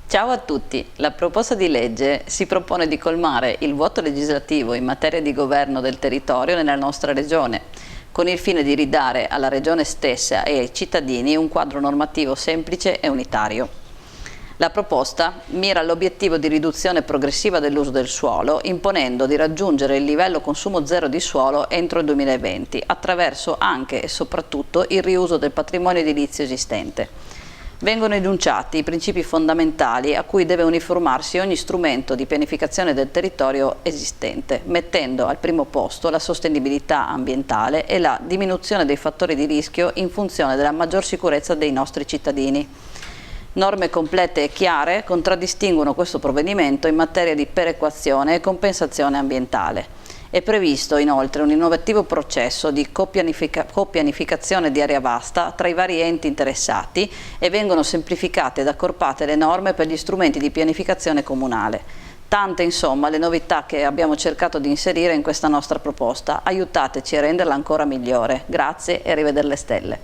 Ciao a tutti, la proposta di legge si propone di colmare il vuoto legislativo in materia di governo del territorio nella nostra regione, con il fine di ridare alla regione stessa e ai cittadini un quadro normativo semplice e unitario. La proposta mira all'obiettivo di riduzione progressiva dell'uso del suolo, imponendo di raggiungere il livello consumo zero di suolo entro il 2020, attraverso anche e soprattutto il riuso del patrimonio edilizio esistente. Vengono enunciati i principi fondamentali a cui deve uniformarsi ogni strumento di pianificazione del territorio esistente, mettendo al primo posto la sostenibilità ambientale e la diminuzione dei fattori di rischio in funzione della maggior sicurezza dei nostri cittadini. Norme complete e chiare contraddistinguono questo provvedimento in materia di perequazione e compensazione ambientale. È previsto inoltre un innovativo processo di copianificazione di area vasta tra i vari enti interessati e vengono semplificate ed accorpate le norme per gli strumenti di pianificazione comunale. Tante insomma le novità che abbiamo cercato di inserire in questa nostra proposta, aiutateci a renderla ancora migliore. Grazie e arrivederci le stelle.